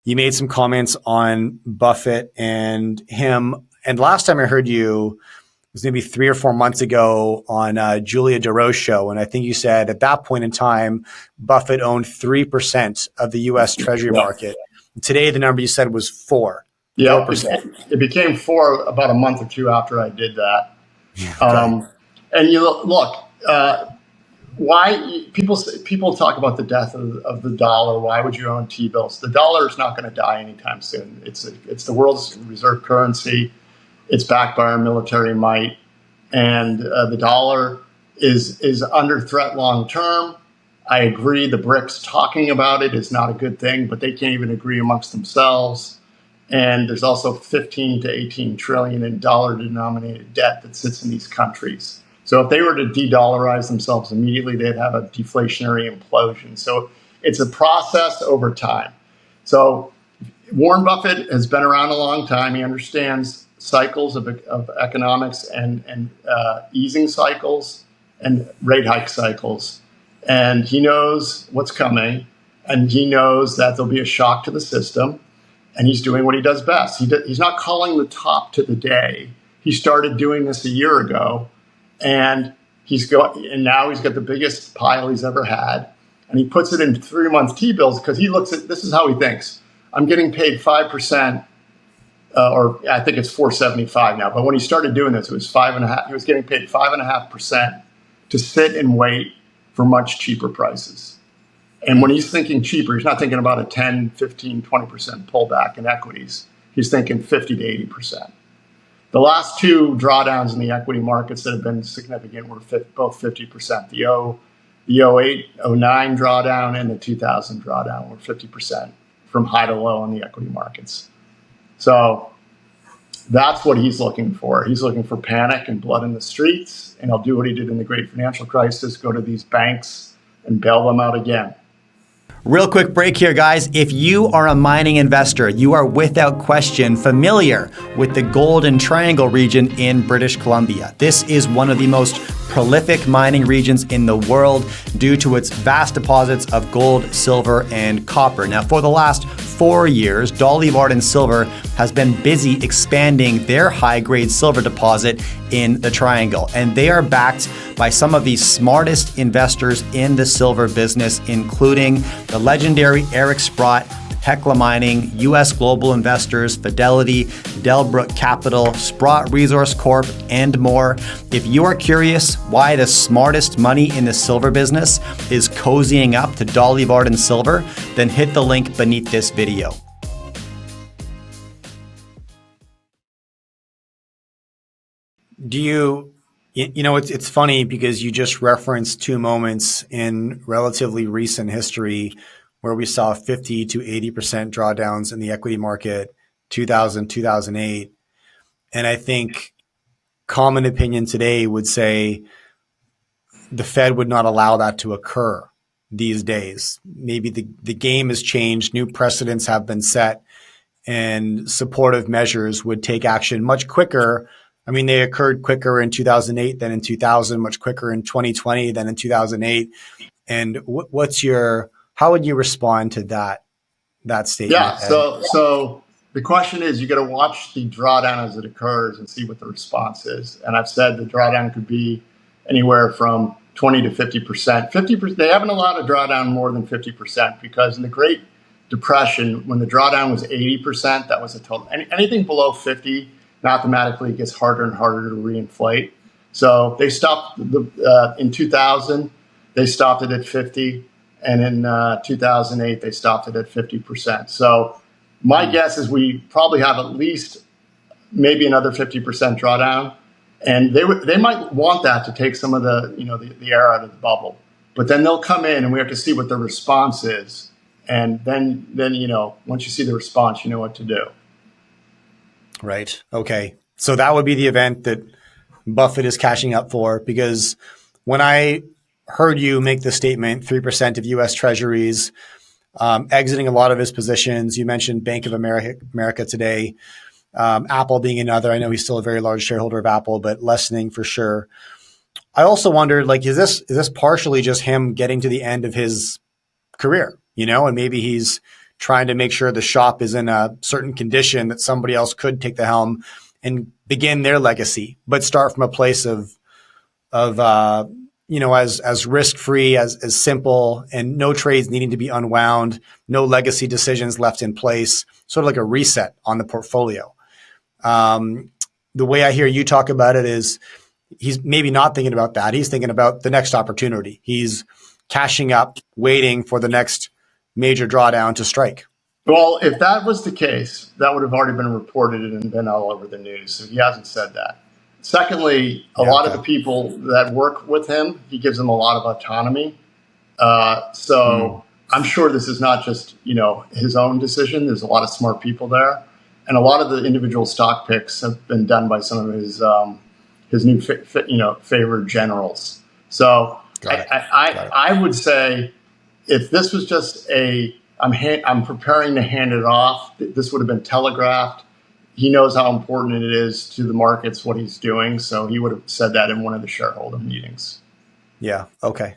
you made some comments on Buffett and him. And last time I heard you was maybe 3 or 4 months ago on Julia DeRose show. And I think you said at that point in time, Buffett owned 3% of the U.S. Treasury market. Today, the number you said was 4%. Yeah, it became 4 about a month or two after I did that. Okay. And you look, why people talk about the death of the dollar? Why would you own T-bills? The dollar is not going to die anytime soon. It's the world's reserve currency. It's backed by our military might, and the dollar is under threat long term. I agree. The BRICS talking about it is not a good thing, but they can't even agree amongst themselves. And there's also 15 to 18 trillion in dollar-denominated debt that sits in these countries. So if they were to de-dollarize themselves immediately, they'd have a deflationary implosion. So it's a process over time. So Warren Buffett has been around a long time. He understands cycles of economics and easing cycles and rate hike cycles. And he knows what's coming, and he knows that there'll be a shock to the system. And he's doing what he does best. He's not calling the top to the day. He started doing this a year ago, and now he's got the biggest pile he's ever had. And he puts it in 3-month T-bills because he looks at this is how he thinks. I'm getting paid 5%, or I think it's 4.75 now. But when he started doing this, it was 5.5. He was getting paid 5.5% to sit and wait for much cheaper prices. And when he's thinking cheaper, he's not thinking about a 10, 15, 20% pullback in equities. He's thinking 50 to 80%. The last 2 drawdowns in the equity markets that have been significant were both 50%. The 08, 09 drawdown and the 2000 drawdown were 50% from high to low in the equity markets. So that's what he's looking for. He's looking for panic and blood in the streets, and he'll do what he did in the great financial crisis, go to these banks and bail them out again. Real quick break here, guys. If you are a mining investor, you are without question familiar with the Golden Triangle region in British Columbia. This is one of the most prolific mining regions in the world due to its vast deposits of gold, silver, and copper. Now, for the last 4 years, Dolly, Varden Silver has been busy expanding their high-grade silver deposit in the Triangle. And they are backed by some of the smartest investors in the silver business, including the legendary Eric Sprott, Hecla Mining, US Global Investors, Fidelity, Delbrook Capital, Sprott Resource Corp, and more. If you are curious why the smartest money in the silver business is cozying up to Dolly Varden Silver, then hit the link beneath this video. It's funny because you just referenced 2 moments in relatively recent history where we saw 50 to 80% drawdowns in the equity market, 2000, 2008. And I think common opinion today would say the Fed would not allow that to occur these days. Maybe the game has changed, new precedents have been set, and supportive measures would take action much quicker. I mean, they occurred quicker in 2008 than in 2000, much quicker in 2020 than in 2008. And how would you respond to that statement? Yeah, so the question is, you got to watch the drawdown as it occurs and see what the response is. And I've said the drawdown could be anywhere from 20 to 50%. 50%. They haven't allowed a drawdown more than 50% because in the Great Depression, when the drawdown was 80%, that was a total. Anything below 50 mathematically gets harder and harder to reinflate. So they stopped in 2000. They stopped it at 50. And in 2008, they stopped it at 50%. So my guess is we probably have at least maybe another 50% drawdown. And they might want that to take some of the air out of the bubble. But then they'll come in and we have to see what the response is. And then once you see the response, you know what to do. Right. Okay. So that would be the event that Buffett is cashing up for, because when I heard you make the statement, 3% of U.S. Treasuries, exiting a lot of his positions. You mentioned Bank of America today, Apple being another. I know he's still a very large shareholder of Apple, but lessening for sure. I also wondered, is this partially just him getting to the end of his career, and maybe he's trying to make sure the shop is in a certain condition that somebody else could take the helm and begin their legacy, but start from a place of as risk-free, as simple, and no trades needing to be unwound, no legacy decisions left in place, sort of like a reset on the portfolio. The way I hear you talk about it is he's maybe not thinking about that. He's thinking about the next opportunity. He's cashing up, waiting for the next major drawdown to strike. Well, if that was the case, that would have already been reported and been all over the news. So he hasn't said that. Secondly, a lot of the people that work with him, he gives them a lot of autonomy. I'm sure this is not just, his own decision. There's a lot of smart people there. And a lot of the individual stock picks have been done by some of his new favored generals. So I would say if this was just I'm preparing to hand it off, this would have been telegraphed. He knows how important it is to the markets, what he's doing. So he would have said that in one of the shareholder meetings. Yeah. Okay.